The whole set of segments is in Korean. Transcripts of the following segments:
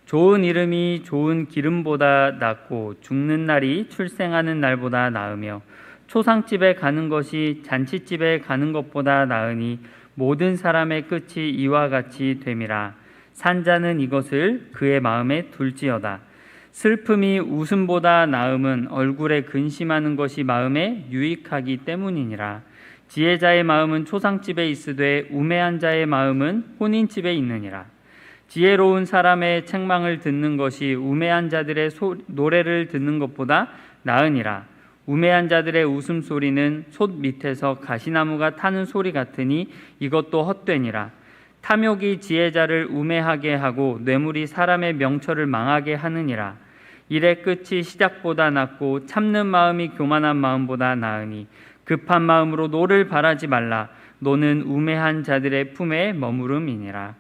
좋은 이름이 좋은 기름보다 낫고 죽는 날이 출생하는 날보다 나으며 초상집에 가는 것이 잔치집에 가는 것보다 나으니 모든 사람의 끝이 이와 같이 됨이라. 산자는 이것을 그의 마음에 둘지어다. 슬픔이 웃음보다 나음은 얼굴에 근심하는 것이 마음에 유익하기 때문이니라. 지혜자의 마음은 초상집에 있으되 우매한 자의 마음은 혼인집에 있느니라. 지혜로운 사람의 책망을 듣는 것이 우매한 자들의 노래를 듣는 것보다 나으니라. 우매한 자들의 웃음소리는 솥 밑에서 가시나무가 타는 소리 같으니 이것도 헛되니라. 탐욕이 지혜자를 우매하게 하고 뇌물이 사람의 명철을 망하게 하느니라. 일의 끝이 시작보다 낫고 참는 마음이 교만한 마음보다 나으니 급한 마음으로 노를 바라지 말라. 노는 우매한 자들의 품에 머무름이니라.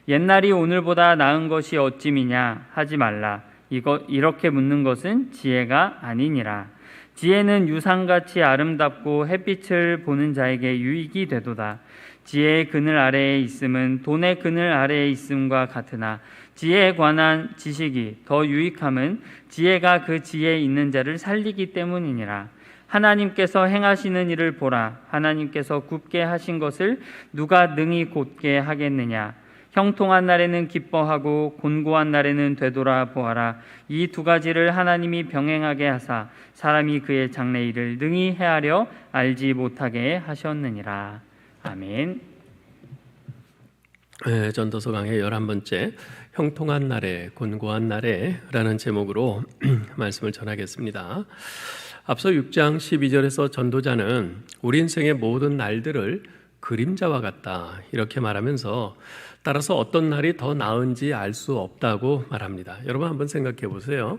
옛날이 오늘보다 나은 것이 어찌미냐 하지 말라. 이렇게 묻는 것은 지혜가 아니니라. 지혜는 유상같이 아름답고 햇빛을 보는 자에게 유익이 되도다. 지혜의 그늘 아래에 있음은 돈의 그늘 아래에 있음과 같으나 지혜에 관한 지식이 더 유익함은 지혜가 그 지혜에 있는 자를 살리기 때문이니라. 하나님께서 행하시는 일을 보라. 하나님께서 굽게 하신 것을 누가 능히 곧게 하겠느냐. 형통한 날에는 기뻐하고 곤고한 날에는 되돌아보아라. 이 두 가지를 하나님이 병행하게 하사 사람이 그의 장래일을 능히 헤아려 알지 못하게 하셨느니라. 아멘. 전도서 강의 11번째 형통한 날에 곤고한 날에 라는 제목으로 말씀을 전하겠습니다. 앞서 6장 12절에서 전도자는 우리 인생의 모든 날들을 그림자와 같다 이렇게 말하면서 따라서 어떤 날이 더 나은지 알 수 없다고 말합니다. 여러분 한번 생각해 보세요.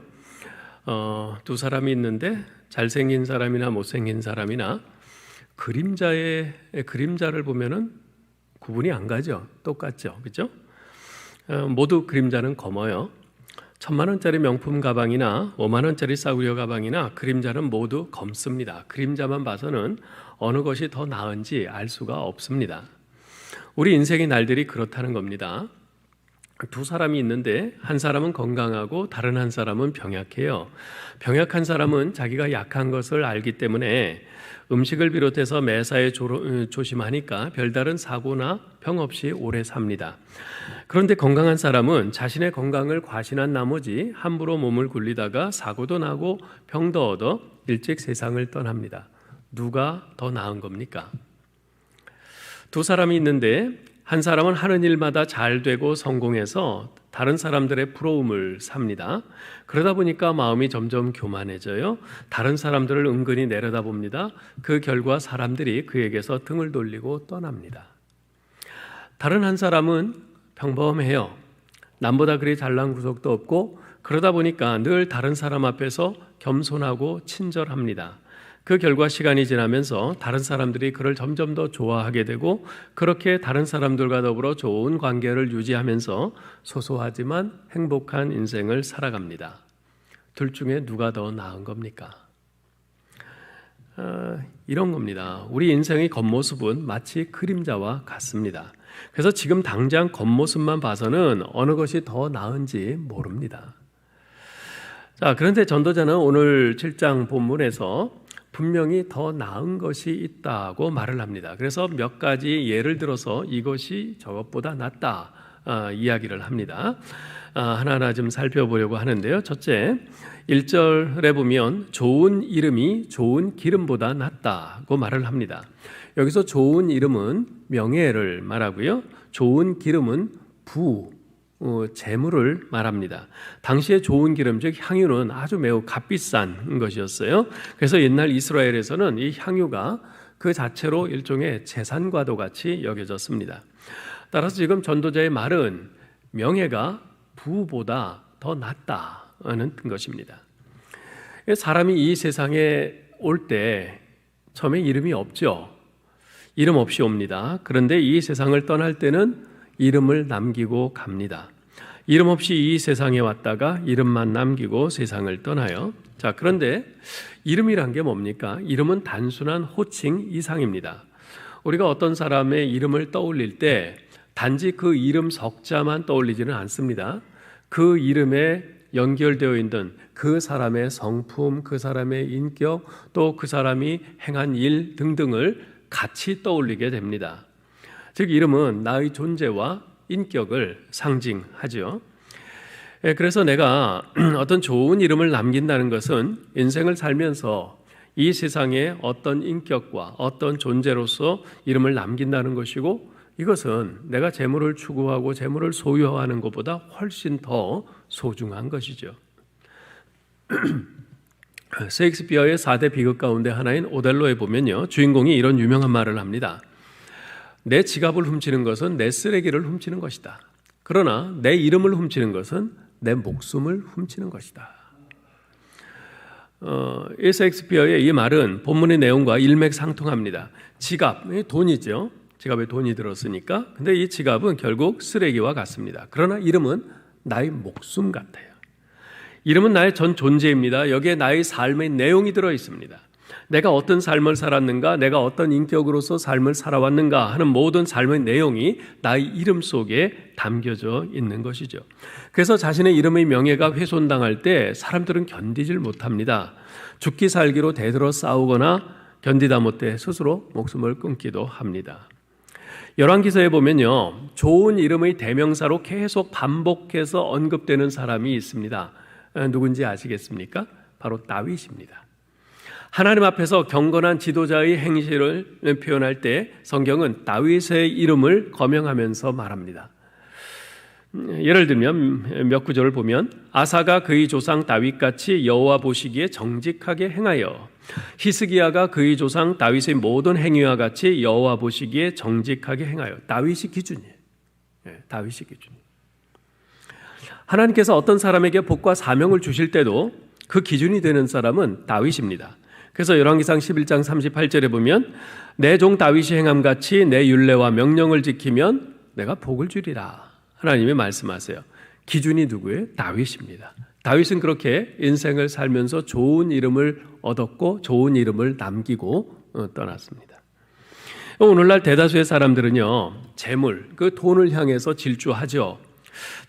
두 사람이 있는데 잘생긴 사람이나 못생긴 사람이나 그림자를 보면은 구분이 안 가죠. 똑같죠. 그렇죠? 모두 그림자는 검어요. 1,000만 원짜리 명품 가방이나 5만 원짜리 싸구려 가방이나 그림자는 모두 검습니다. 그림자만 봐서는 어느 것이 더 나은지 알 수가 없습니다. 우리 인생의 날들이 그렇다는 겁니다. 두 사람이 있는데 한 사람은 건강하고 다른 한 사람은 병약해요. 병약한 사람은 자기가 약한 것을 알기 때문에 음식을 비롯해서 매사에 조심하니까 별다른 사고나 병 없이 오래 삽니다. 그런데 건강한 사람은 자신의 건강을 과신한 나머지 함부로 몸을 굴리다가 사고도 나고 병도 얻어 일찍 세상을 떠납니다. 누가 더 나은 겁니까? 두 사람이 있는데 한 사람은 하는 일마다 잘 되고 성공해서 다른 사람들의 부러움을 삽니다. 그러다 보니까 마음이 점점 교만해져요. 다른 사람들을 은근히 내려다봅니다. 그 결과 사람들이 그에게서 등을 돌리고 떠납니다. 다른 한 사람은 평범해요. 남보다 그리 잘난 구석도 없고 그러다 보니까 늘 다른 사람 앞에서 겸손하고 친절합니다. 그 결과 시간이 지나면서 다른 사람들이 그를 점점 더 좋아하게 되고 그렇게 다른 사람들과 더불어 좋은 관계를 유지하면서 소소하지만 행복한 인생을 살아갑니다. 둘 중에 누가 더 나은 겁니까? 이런 겁니다. 우리 인생의 겉모습은 마치 그림자와 같습니다. 그래서 지금 당장 겉모습만 봐서는 어느 것이 더 나은지 모릅니다. 자, 그런데 전도자는 오늘 7장 본문에서 분명히 더 나은 것이 있다고 말을 합니다. 그래서 몇 가지 예를 들어서 이것이 저것보다 낫다 이야기를 합니다. 하나하나 좀 살펴보려고 하는데요. 첫째, 1절에 보면 좋은 이름이 좋은 기름보다 낫다고 말을 합니다. 여기서 좋은 이름은 명예를 말하고요. 좋은 기름은 재물을 말합니다. 당시에 좋은 기름, 즉 향유는 아주 매우 값비싼 것이었어요. 그래서 옛날 이스라엘에서는 이 향유가 그 자체로 일종의 재산과도 같이 여겨졌습니다. 따라서 지금 전도자의 말은 명예가 부보다 더 낫다는 것입니다. 사람이 이 세상에 올 때 처음에 이름이 없죠. 이름 없이 옵니다. 그런데 이 세상을 떠날 때는 이름을 남기고 갑니다. 이름 없이 이 세상에 왔다가 이름만 남기고 세상을 떠나요. 자, 그런데 이름이란 게 뭡니까? 이름은 단순한 호칭 이상입니다. 우리가 어떤 사람의 이름을 떠올릴 때 단지 그 이름 석자만 떠올리지는 않습니다. 그 이름에 연결되어 있는 그 사람의 성품, 그 사람의 인격, 또 그 사람이 행한 일 등등을 같이 떠올리게 됩니다. 즉 이름은 나의 존재와 인격을 상징하죠. 그래서 내가 어떤 좋은 이름을 남긴다는 것은 인생을 살면서 이 세상에 어떤 인격과 어떤 존재로서 이름을 남긴다는 것이고, 이것은 내가 재물을 추구하고 재물을 소유하는 것보다 훨씬 더 소중한 것이죠. 셰익스피어의 4대 비극 가운데 하나인 오델로에 보면요, 주인공이 이런 유명한 말을 합니다. 내 지갑을 훔치는 것은 내 쓰레기를 훔치는 것이다. 그러나 내 이름을 훔치는 것은 내 목숨을 훔치는 것이다. 이 셰익스피어의 이 말은 본문의 내용과 일맥상통합니다. 지갑, 돈이죠. 지갑에 돈이 들었으니까. 근데 이 지갑은 결국 쓰레기와 같습니다. 그러나 이름은 나의 목숨 같아요. 이름은 나의 전 존재입니다. 여기에 나의 삶의 내용이 들어 있습니다. 내가 어떤 삶을 살았는가, 내가 어떤 인격으로서 삶을 살아왔는가 하는 모든 삶의 내용이 나의 이름 속에 담겨져 있는 것이죠. 그래서 자신의 이름의 명예가 훼손당할 때 사람들은 견디질 못합니다. 죽기 살기로 대들어 싸우거나 견디다 못해 스스로 목숨을 끊기도 합니다. 열왕기서에 보면요, 좋은 이름의 대명사로 계속 반복해서 언급되는 사람이 있습니다. 누군지 아시겠습니까? 바로 다윗입니다. 하나님 앞에서 경건한 지도자의 행실을 표현할 때 성경은 다윗의 이름을 거명하면서 말합니다. 예를 들면 몇 구절을 보면 아사가 그의 조상 다윗같이 여호와 보시기에 정직하게 행하여, 히스기야가 그의 조상 다윗의 모든 행위와 같이 여호와 보시기에 정직하게 행하여. 다윗이 기준이에요. 다윗이 기준. 하나님께서 어떤 사람에게 복과 사명을 주실 때도 그 기준이 되는 사람은 다윗입니다. 그래서 열왕기상 11장 38절에 보면 내 종 다윗이 행함같이 내 율례와 명령을 지키면 내가 복을 주리라. 하나님이 말씀하세요. 기준이 누구예요? 다윗입니다. 다윗은 그렇게 인생을 살면서 좋은 이름을 얻었고 좋은 이름을 남기고 떠났습니다. 오늘날 대다수의 사람들은요, 재물, 그 돈을 향해서 질주하죠.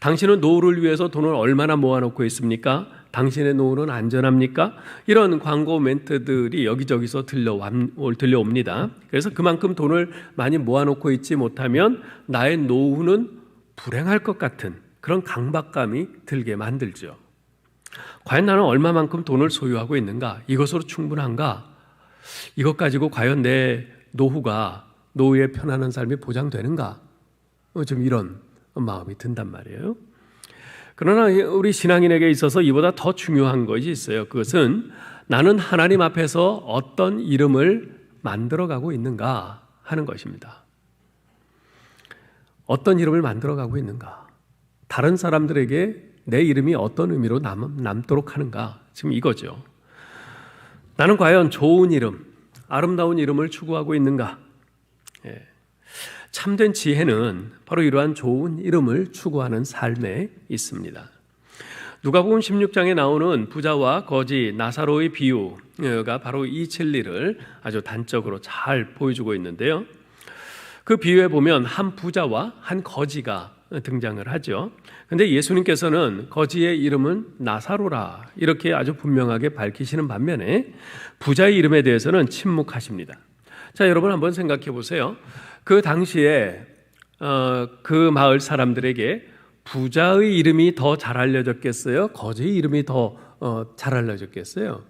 당신은 노후를 위해서 돈을 얼마나 모아놓고 있습니까? 당신의 노후는 안전합니까? 이런 광고 멘트들이 여기저기서 들려옵니다. 그래서 그만큼 돈을 많이 모아놓고 있지 못하면 나의 노후는 불행할 것 같은 그런 강박감이 들게 만들죠. 과연 나는 얼마만큼 돈을 소유하고 있는가? 이것으로 충분한가? 이것 가지고 과연 내 노후의 편안한 삶이 보장되는가? 좀 이런 마음이 든단 말이에요. 그러나 우리 신앙인에게 있어서 이보다 더 중요한 것이 있어요. 그것은 나는 하나님 앞에서 어떤 이름을 만들어가고 있는가 하는 것입니다. 어떤 이름을 만들어가고 있는가? 다른 사람들에게 내 이름이 어떤 의미로 남도록 하는가? 지금 이거죠. 나는 과연 좋은 이름, 아름다운 이름을 추구하고 있는가? 참된 지혜는 바로 이러한 좋은 이름을 추구하는 삶에 있습니다. 누가복음 16장에 나오는 부자와 거지 나사로의 비유가 바로 이 진리를 아주 단적으로 잘 보여주고 있는데요. 그 비유에 보면 한 부자와 한 거지가 등장을 하죠. 그런데 예수님께서는 거지의 이름은 나사로라 이렇게 아주 분명하게 밝히시는 반면에 부자의 이름에 대해서는 침묵하십니다. 자, 여러분 한번 생각해 보세요. 그 당시에 그 마을 사람들에게 부자의 이름이 더 잘 알려졌겠어요? 거지의 이름이 더 잘 알려졌겠어요?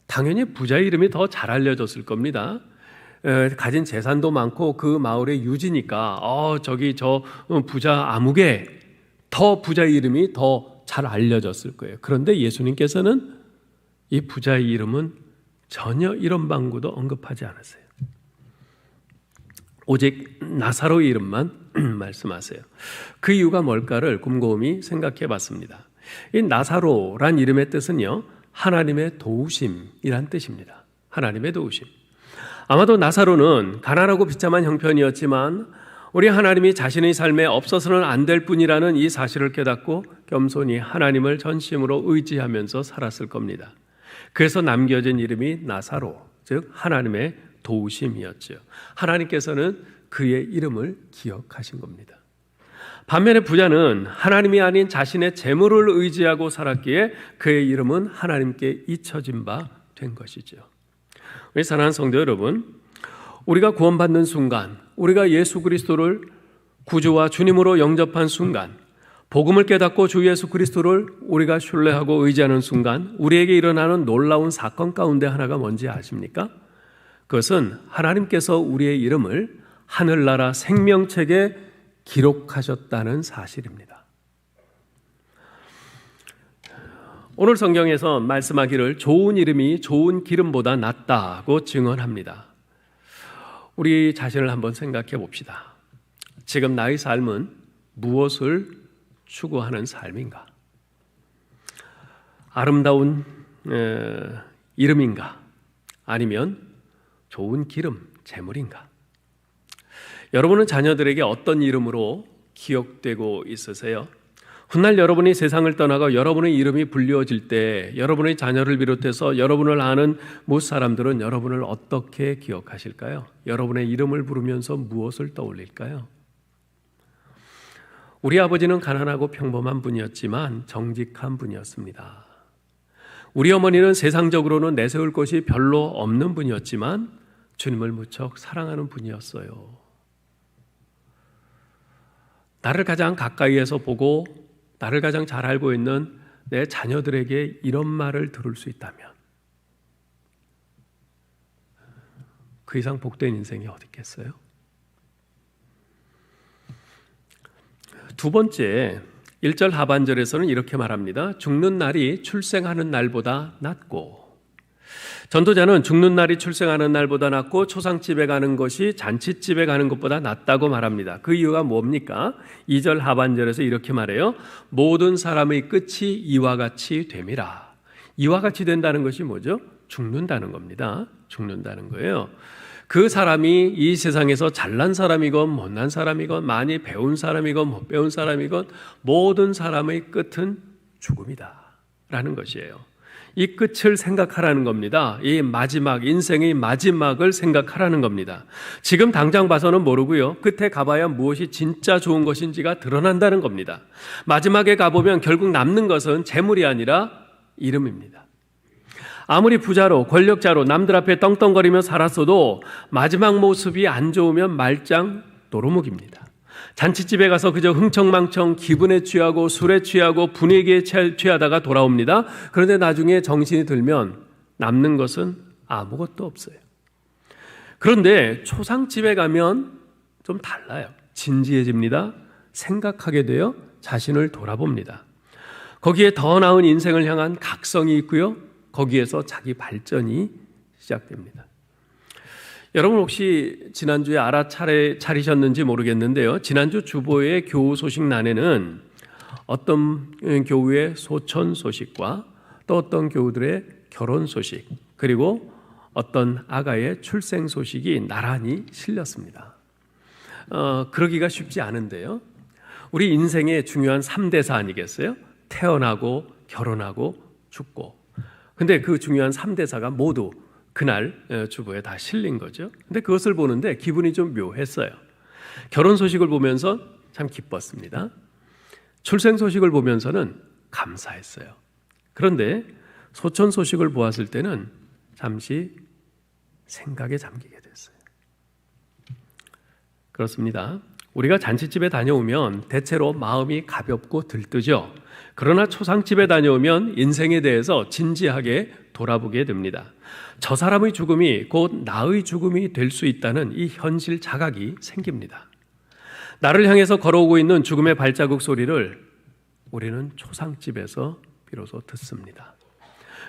당연히 부자의 이름이 더 잘 알려졌을 겁니다. 가진 재산도 많고 그 마을의 유지니까 저기 저 부자 아무개 더 부자의 이름이 더 잘 알려졌을 거예요. 그런데 예수님께서는 이 부자의 이름은 전혀 이런 방구도 언급하지 않으세요. 오직 나사로의 이름만 말씀하세요. 그 이유가 뭘까를 곰곰이 생각해 봤습니다. 이 나사로란 이름의 뜻은요, 하나님의 도우심이란 뜻입니다. 하나님의 도우심. 아마도 나사로는 가난하고 비참한 형편이었지만 우리 하나님이 자신의 삶에 없어서는 안 될 뿐이라는 이 사실을 깨닫고 겸손히 하나님을 전심으로 의지하면서 살았을 겁니다. 그래서 남겨진 이름이 나사로, 즉 하나님의 도우심이었죠. 하나님께서는 그의 이름을 기억하신 겁니다. 반면에 부자는 하나님이 아닌 자신의 재물을 의지하고 살았기에 그의 이름은 하나님께 잊혀진 바 된 것이죠. 우리 사랑하는 성도 여러분, 우리가 구원받는 순간, 우리가 예수 그리스도를 구주와 주님으로 영접한 순간, 복음을 깨닫고 주 예수 그리스도를 우리가 신뢰하고 의지하는 순간 우리에게 일어나는 놀라운 사건 가운데 하나가 뭔지 아십니까? 그것은 하나님께서 우리의 이름을 하늘나라 생명책에 기록하셨다는 사실입니다. 오늘 성경에서 말씀하기를 좋은 이름이 좋은 기름보다 낫다고 증언합니다. 우리 자신을 한번 생각해 봅시다. 지금 나의 삶은 무엇을 추구하는 삶인가? 아름다운 이름인가? 아니면 좋은 기름, 재물인가? 여러분은 자녀들에게 어떤 이름으로 기억되고 있으세요? 훗날 여러분이 세상을 떠나고 여러분의 이름이 불리워질 때 여러분의 자녀를 비롯해서 여러분을 아는 모든 사람들은 여러분을 어떻게 기억하실까요? 여러분의 이름을 부르면서 무엇을 떠올릴까요? 우리 아버지는 가난하고 평범한 분이었지만 정직한 분이었습니다. 우리 어머니는 세상적으로는 내세울 것이 별로 없는 분이었지만 주님을 무척 사랑하는 분이었어요. 나를 가장 가까이에서 보고 나를 가장 잘 알고 있는 내 자녀들에게 이런 말을 들을 수 있다면 그 이상 복된 인생이 어디 있겠어요? 두 번째, 1절 하반절에서는 이렇게 말합니다. 죽는 날이 출생하는 날보다 낫고, 전도자는 죽는 날이 출생하는 날보다 낫고 초상집에 가는 것이 잔치집에 가는 것보다 낫다고 말합니다. 그 이유가 뭡니까? 2절 하반절에서 이렇게 말해요. 모든 사람의 끝이 이와 같이 됨이라. 이와 같이 된다는 것이 뭐죠? 죽는다는 겁니다. 죽는다는 거예요. 그 사람이 이 세상에서 잘난 사람이건 못난 사람이건 많이 배운 사람이건 못 배운 사람이건 모든 사람의 끝은 죽음이다 라는 것이에요. 이 끝을 생각하라는 겁니다. 이 마지막, 인생의 마지막을 생각하라는 겁니다. 지금 당장 봐서는 모르고요. 끝에 가봐야 무엇이 진짜 좋은 것인지가 드러난다는 겁니다. 마지막에 가보면 결국 남는 것은 재물이 아니라 이름입니다. 아무리 부자로 권력자로 남들 앞에 떵떵거리며 살았어도 마지막 모습이 안 좋으면 말짱 도루묵입니다. 잔치집에 가서 그저 흥청망청 기분에 취하고 술에 취하고 분위기에 취하다가 돌아옵니다. 그런데 나중에 정신이 들면 남는 것은 아무것도 없어요. 그런데 초상집에 가면 좀 달라요. 진지해집니다. 생각하게 되어 자신을 돌아봅니다. 거기에 더 나은 인생을 향한 각성이 있고요. 거기에서 자기 발전이 시작됩니다. 여러분 혹시 지난주에 알아차리셨는지 모르겠는데요. 지난주 주보의 교우 소식란에는 어떤 교우의 소천 소식과 또 어떤 교우들의 결혼 소식 그리고 어떤 아가의 출생 소식이 나란히 실렸습니다. 그러기가 쉽지 않은데요. 우리 인생의 중요한 3대사 아니겠어요? 태어나고 결혼하고 죽고. 근데 그 중요한 3대사가 모두 그날 주보에 다 실린 거죠. 근데 그것을 보는데 기분이 좀 묘했어요. 결혼 소식을 보면서 참 기뻤습니다. 출생 소식을 보면서는 감사했어요. 그런데 소천 소식을 보았을 때는 잠시 생각에 잠기게 됐어요. 그렇습니다. 우리가 잔치집에 다녀오면 대체로 마음이 가볍고 들뜨죠. 그러나 초상집에 다녀오면 인생에 대해서 진지하게 돌아보게 됩니다. 저 사람의 죽음이 곧 나의 죽음이 될 수 있다는 이 현실 자각이 생깁니다. 나를 향해서 걸어오고 있는 죽음의 발자국 소리를 우리는 초상집에서 비로소 듣습니다.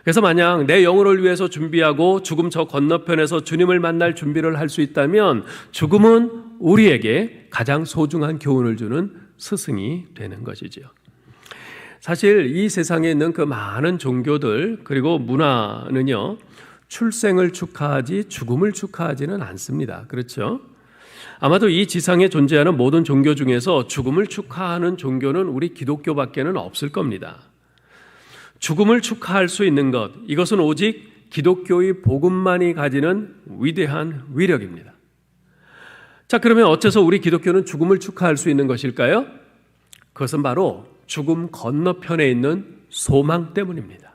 그래서 만약 내 영혼을 위해서 준비하고 죽음 저 건너편에서 주님을 만날 준비를 할 수 있다면 죽음은 우리에게 가장 소중한 교훈을 주는 스승이 되는 것이죠. 사실 이 세상에 있는 그 많은 종교들 그리고 문화는요, 출생을 축하하지 죽음을 축하하지는 않습니다. 그렇죠? 아마도 이 지상에 존재하는 모든 종교 중에서 죽음을 축하하는 종교는 우리 기독교밖에는 없을 겁니다. 죽음을 축하할 수 있는 것, 이것은 오직 기독교의 복음만이 가지는 위대한 위력입니다. 자, 그러면 어째서 우리 기독교는 죽음을 축하할 수 있는 것일까요? 그것은 바로 죽음 건너편에 있는 소망 때문입니다.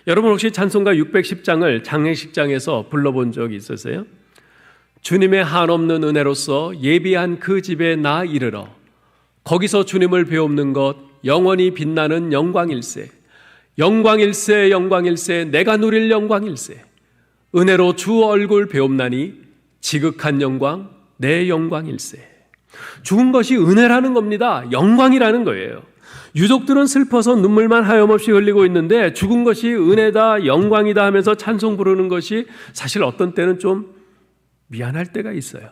여러분 혹시 찬송가 610장을 장례식장에서 불러본 적이 있으세요? 주님의 한없는 은혜로서 예비한 그 집에 나 이르러 거기서 주님을 배웁는 것 영원히 빛나는 영광일세. 영광일세 영광일세 내가 누릴 영광일세. 은혜로 주 얼굴 배움나니 지극한 영광 내 영광일세. 죽은 것이 은혜라는 겁니다. 영광이라는 거예요. 유족들은 슬퍼서 눈물만 하염없이 흘리고 있는데 죽은 것이 은혜다 영광이다 하면서 찬송 부르는 것이 사실 어떤 때는 좀 미안할 때가 있어요.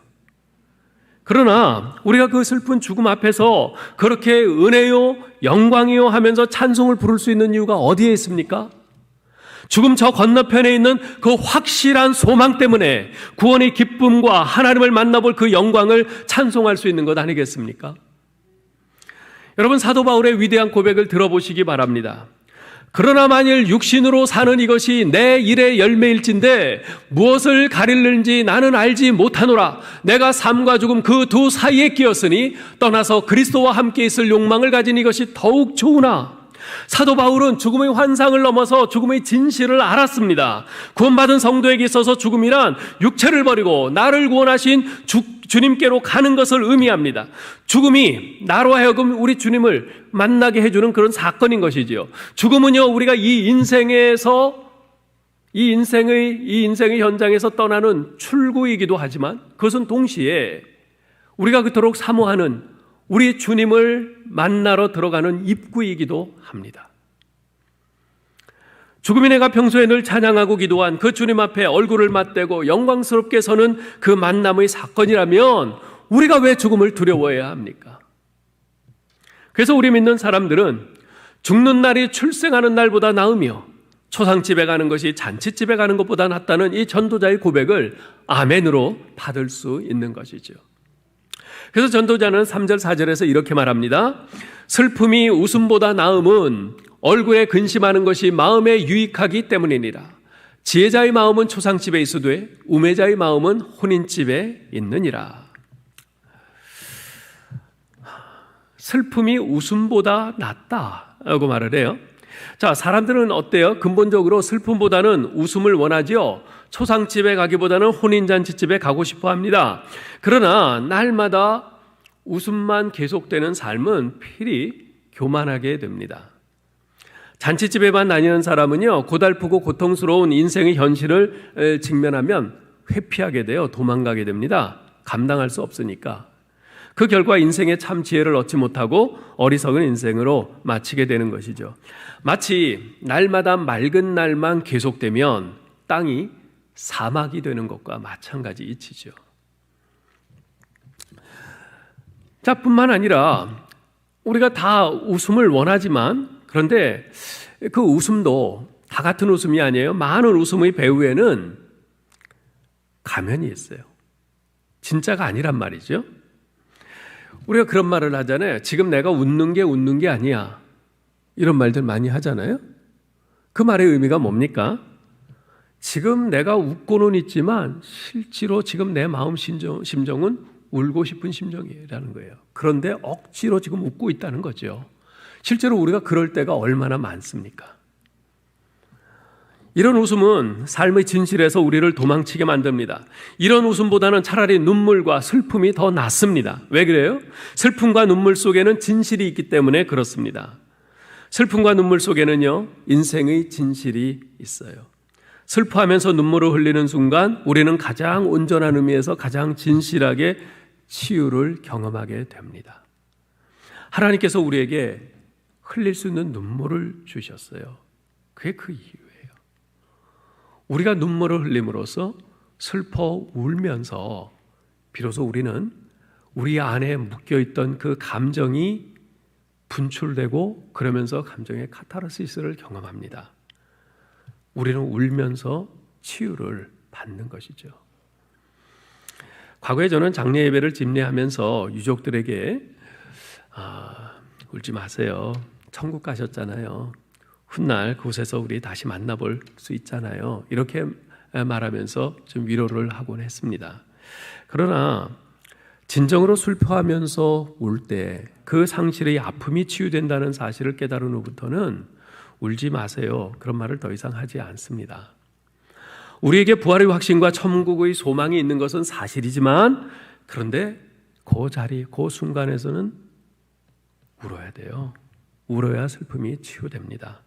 그러나 우리가 그 슬픈 죽음 앞에서 그렇게 은혜요 영광이요 하면서 찬송을 부를 수 있는 이유가 어디에 있습니까? 죽음 저 건너편에 있는 그 확실한 소망 때문에 구원의 기쁨과 하나님을 만나볼 그 영광을 찬송할 수 있는 것 아니겠습니까? 여러분 사도 바울의 위대한 고백을 들어보시기 바랍니다. 그러나 만일 육신으로 사는 이것이 내 일의 열매일진데 무엇을 가릴는지 나는 알지 못하노라. 내가 삶과 죽음 그 두 사이에 끼었으니 떠나서 그리스도와 함께 있을 욕망을 가진 이것이 더욱 좋으나. 사도 바울은 죽음의 환상을 넘어서 죽음의 진실을 알았습니다. 구원받은 성도에게 있어서 죽음이란 육체를 버리고 나를 구원하신 주님께로 가는 것을 의미합니다. 죽음이 나로 하여금 우리 주님을 만나게 해주는 그런 사건인 것이지요. 죽음은요, 우리가 이 인생의 현장에서 떠나는 출구이기도 하지만 그것은 동시에 우리가 그토록 사모하는 우리 주님을 만나러 들어가는 입구이기도 합니다. 죽음이 내가 평소에 늘 찬양하고 기도한 그 주님 앞에 얼굴을 맞대고 영광스럽게 서는 그 만남의 사건이라면 우리가 왜 죽음을 두려워해야 합니까? 그래서 우리 믿는 사람들은 죽는 날이 출생하는 날보다 나으며 초상집에 가는 것이 잔치집에 가는 것보다 낫다는 이 전도자의 고백을 아멘으로 받을 수 있는 것이죠. 그래서 전도자는 3절 4절에서 이렇게 말합니다. 슬픔이 웃음보다 나음은 얼굴에 근심하는 것이 마음에 유익하기 때문이니라. 지혜자의 마음은 초상집에 있으되 우매자의 마음은 혼인집에 있느니라. 슬픔이 웃음보다 낫다라고 말을 해요. 자, 사람들은 어때요? 근본적으로 슬픔보다는 웃음을 원하지요. 초상집에 가기보다는 혼인잔치집에 가고 싶어 합니다. 그러나 날마다 웃음만 계속되는 삶은 필히 교만하게 됩니다. 잔치집에만 다니는 사람은요, 고달프고 고통스러운 인생의 현실을 직면하면 회피하게 돼요. 도망가게 됩니다. 감당할 수 없으니까. 그 결과 인생의 참 지혜를 얻지 못하고 어리석은 인생으로 마치게 되는 것이죠. 마치 날마다 맑은 날만 계속되면 땅이 사막이 되는 것과 마찬가지 이치죠. 자, 뿐만 아니라 우리가 다 웃음을 원하지만 그런데 그 웃음도 다 같은 웃음이 아니에요. 많은 웃음의 배후에는 가면이 있어요. 진짜가 아니란 말이죠. 우리가 그런 말을 하잖아요. 지금 내가 웃는 게 아니야. 이런 말들 많이 하잖아요. 그 말의 의미가 뭡니까? 지금 내가 웃고는 있지만 실제로 지금 내 마음 심정은 울고 싶은 심정이라는 거예요. 그런데 억지로 지금 웃고 있다는 거죠. 실제로 우리가 그럴 때가 얼마나 많습니까? 이런 웃음은 삶의 진실에서 우리를 도망치게 만듭니다. 이런 웃음보다는 차라리 눈물과 슬픔이 더 낫습니다. 왜 그래요? 슬픔과 눈물 속에는 진실이 있기 때문에 그렇습니다. 슬픔과 눈물 속에는요, 인생의 진실이 있어요. 슬퍼하면서 눈물을 흘리는 순간 우리는 가장 온전한 의미에서 가장 진실하게 치유를 경험하게 됩니다. 하나님께서 우리에게 흘릴 수 있는 눈물을 주셨어요. 그게 그 이유예요. 우리가 눈물을 흘림으로써 슬퍼 울면서 비로소 우리는 우리 안에 묶여있던 그 감정이 분출되고 그러면서 감정의 카타르시스를 경험합니다. 우리는 울면서 치유를 받는 것이죠. 과거에 저는 장례 예배를 집례하면서 유족들에게 울지 마세요. 천국 가셨잖아요. 훗날 그곳에서 우리 다시 만나볼 수 있잖아요. 이렇게 말하면서 좀 위로를 하곤 했습니다. 그러나 진정으로 슬퍼하면서 울 때 그 상실의 아픔이 치유된다는 사실을 깨달은 후부터는 울지 마세요. 그런 말을 더 이상 하지 않습니다. 우리에게 부활의 확신과 천국의 소망이 있는 것은 사실이지만, 그런데 그 자리, 그 순간에서는 울어야 돼요. 울어야 슬픔이 치유됩니다.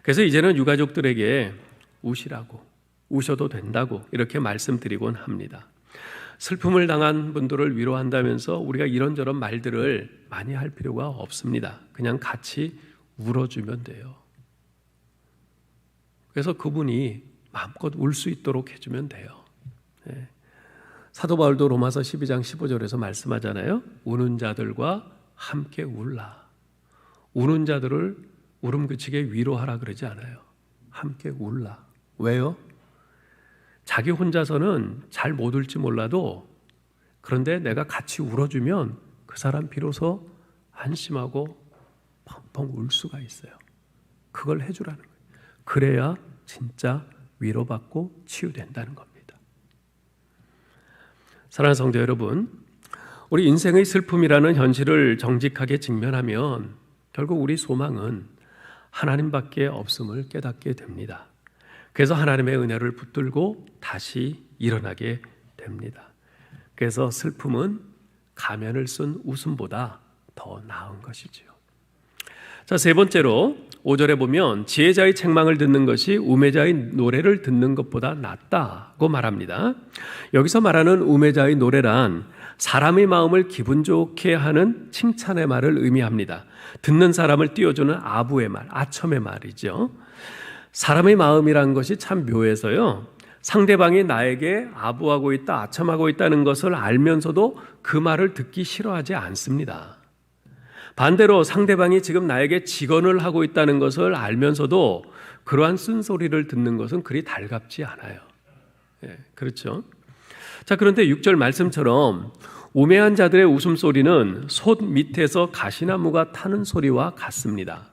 그래서 이제는 유가족들에게 우시라고, 우셔도 된다고 이렇게 말씀드리곤 합니다. 슬픔을 당한 분들을 위로한다면서 우리가 이런저런 말들을 많이 할 필요가 없습니다. 그냥 같이 울어주면 돼요. 그래서 그분이 마음껏 울 수 있도록 해주면 돼요. 네. 사도 바울도 로마서 12장 15절에서 말씀하잖아요. 우는 자들과 함께 울라. 우는 자들을 울음 그치게 위로하라 그러지 않아요. 함께 울라. 왜요? 자기 혼자서는 잘 못 울지 몰라도, 그런데 내가 같이 울어주면 그 사람 비로소 안심하고 펑펑 울 수가 있어요. 그걸 해주라는 거예요. 그래야 진짜 위로받고 치유된다는 겁니다. 사랑하는 성도 여러분, 우리 인생의 슬픔이라는 현실을 정직하게 직면하면 결국 우리 소망은 하나님밖에 없음을 깨닫게 됩니다. 그래서 하나님의 은혜를 붙들고 다시 일어나게 됩니다. 그래서 슬픔은 가면을 쓴 웃음보다 더 나은 것이지요. 자, 세 번째로 5절에 보면 지혜자의 책망을 듣는 것이 우매자의 노래를 듣는 것보다 낫다고 말합니다. 여기서 말하는 우매자의 노래란 사람의 마음을 기분 좋게 하는 칭찬의 말을 의미합니다. 듣는 사람을 띄워주는 아부의 말, 아첨의 말이죠. 사람의 마음이란 것이 참 묘해서요, 상대방이 나에게 아부하고 있다, 아첨하고 있다는 것을 알면서도 그 말을 듣기 싫어하지 않습니다. 반대로 상대방이 지금 나에게 직언을 하고 있다는 것을 알면서도 그러한 쓴소리를 듣는 것은 그리 달갑지 않아요. 예, 그렇죠. 자, 그런데 6절 말씀처럼 우매한 자들의 웃음소리는 솥 밑에서 가시나무가 타는 소리와 같습니다.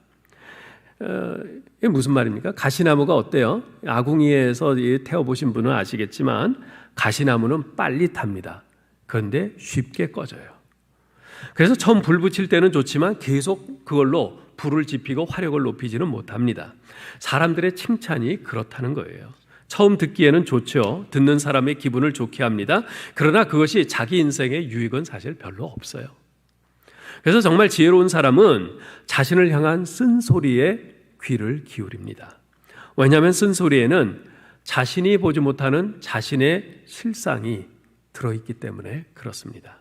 이게 무슨 말입니까? 가시나무가 어때요? 아궁이에서 태워보신 분은 아시겠지만 가시나무는 빨리 탑니다. 그런데 쉽게 꺼져요. 그래서 처음 불 붙일 때는 좋지만 계속 그걸로 불을 지피고 화력을 높이지는 못합니다. 사람들의 칭찬이 그렇다는 거예요. 처음 듣기에는 좋죠. 듣는 사람의 기분을 좋게 합니다. 그러나 그것이 자기 인생의 유익은 사실 별로 없어요. 그래서 정말 지혜로운 사람은 자신을 향한 쓴소리에 귀를 기울입니다. 왜냐하면 쓴소리에는 자신이 보지 못하는 자신의 실상이 들어있기 때문에 그렇습니다.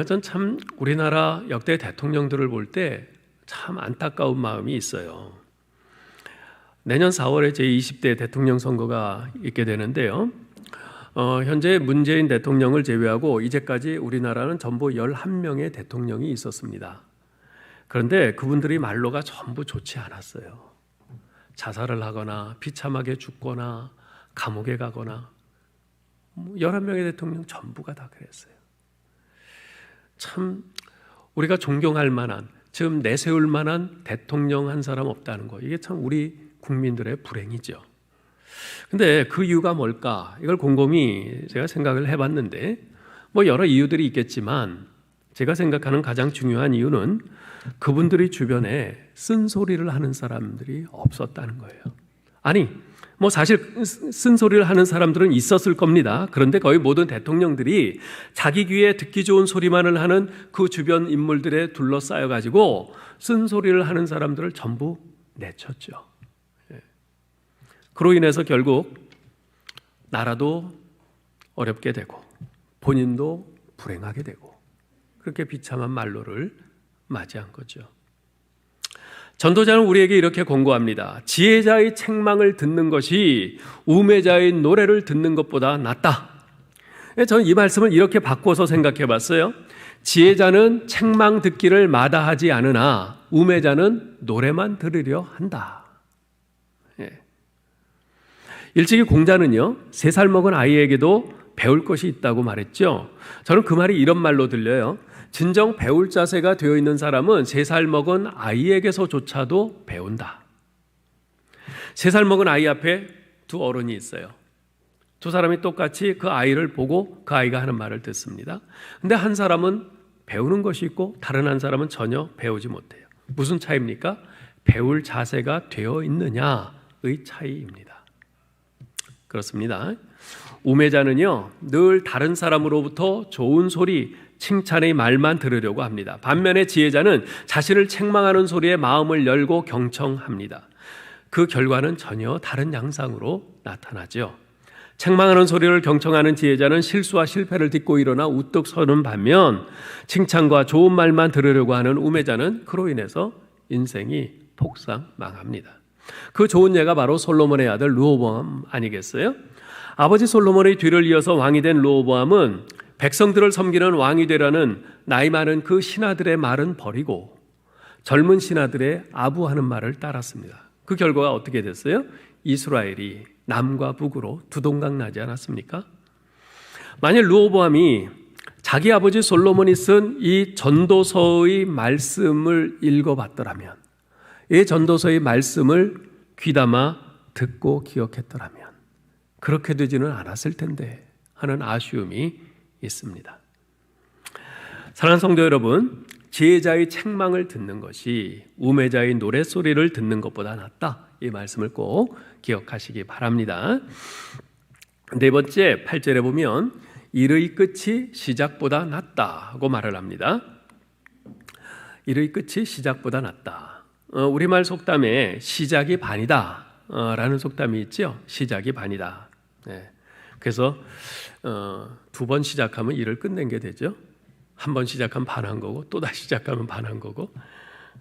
전 참 우리나라 역대 대통령들을 볼 때 참 안타까운 마음이 있어요. 내년 4월에 제20대 대통령 선거가 있게 되는데요. 현재 문재인 대통령을 제외하고 이제까지 우리나라는 전부 11명의 대통령이 있었습니다. 그런데 그분들의 말로가 전부 좋지 않았어요. 자살을 하거나 비참하게 죽거나 감옥에 가거나 11명의 대통령 전부가 다 그랬어요. 참 우리가 존경할 만한, 지금 내세울 만한 대통령 한 사람 없다는 거, 이게 참 우리 국민들의 불행이죠. 근데 그 이유가 뭘까? 이걸 곰곰이 제가 생각을 해봤는데 여러 이유들이 있겠지만 제가 생각하는 가장 중요한 이유는 그분들의 주변에 쓴소리를 하는 사람들이 없었다는 거예요. 아니, 사실 쓴소리를 하는 사람들은 있었을 겁니다. 그런데 거의 모든 대통령들이 자기 귀에 듣기 좋은 소리만을 하는 그 주변 인물들에 둘러싸여가지고 쓴소리를 하는 사람들을 전부 내쳤죠. 그로 인해서 결국 나라도 어렵게 되고 본인도 불행하게 되고 그렇게 비참한 말로를 맞이한 거죠. 전도자는 우리에게 이렇게 권고합니다. 지혜자의 책망을 듣는 것이 우매자의 노래를 듣는 것보다 낫다. 저는 이 말씀을 이렇게 바꿔서 생각해 봤어요. 지혜자는 책망 듣기를 마다하지 않으나 우매자는 노래만 들으려 한다. 일찍이 공자는요, 3살 먹은 아이에게도 배울 것이 있다고 말했죠. 저는 그 말이 이런 말로 들려요. 진정 배울 자세가 되어 있는 사람은 3살 먹은 아이에게서조차도 배운다. 3살 먹은 아이 앞에 두 어른이 있어요. 두 사람이 똑같이 그 아이를 보고 그 아이가 하는 말을 듣습니다. 근데 한 사람은 배우는 것이 있고 다른 한 사람은 전혀 배우지 못해요. 무슨 차이입니까? 배울 자세가 되어 있느냐의 차이입니다. 그렇습니다. 우매자는요, 늘 다른 사람으로부터 좋은 소리, 칭찬의 말만 들으려고 합니다. 반면에 지혜자는 자신을 책망하는 소리에 마음을 열고 경청합니다. 그 결과는 전혀 다른 양상으로 나타나죠. 책망하는 소리를 경청하는 지혜자는 실수와 실패를 딛고 일어나 우뚝 서는 반면, 칭찬과 좋은 말만 들으려고 하는 우매자는 그로 인해서 인생이 폭삭망합니다. 그 좋은 예가 바로 솔로몬의 아들 르호보암 아니겠어요? 아버지 솔로몬의 뒤를 이어서 왕이 된 르호보암은 백성들을 섬기는 왕이 되라는 나이 많은 그 신하들의 말은 버리고 젊은 신하들의 아부하는 말을 따랐습니다. 그 결과가 어떻게 됐어요? 이스라엘이 남과 북으로 두동강 나지 않았습니까? 만일 르호보암이 자기 아버지 솔로몬이 쓴 이 전도서의 말씀을 읽어봤더라면, 이 전도서의 말씀을 귀담아 듣고 기억했더라면 그렇게 되지는 않았을 텐데 하는 아쉬움이 있습니다. 사랑하는 성도 여러분, 지혜자의 책망을 듣는 것이 우매자의 노랫소리를 듣는 것보다 낫다. 이 말씀을 꼭 기억하시기 바랍니다. 네 번째 8절에 보면 일의 끝이 시작보다 낫다고 말을 합니다. 일의 끝이 시작보다 낫다. 우리말 속담에 시작이 반이다 라는 속담이 있죠. 시작이 반이다. 네. 그래서 두 번 시작하면 일을 끝낸 게 되죠. 한 번 시작하면 반한 거고 또 다시 시작하면 반한 거고,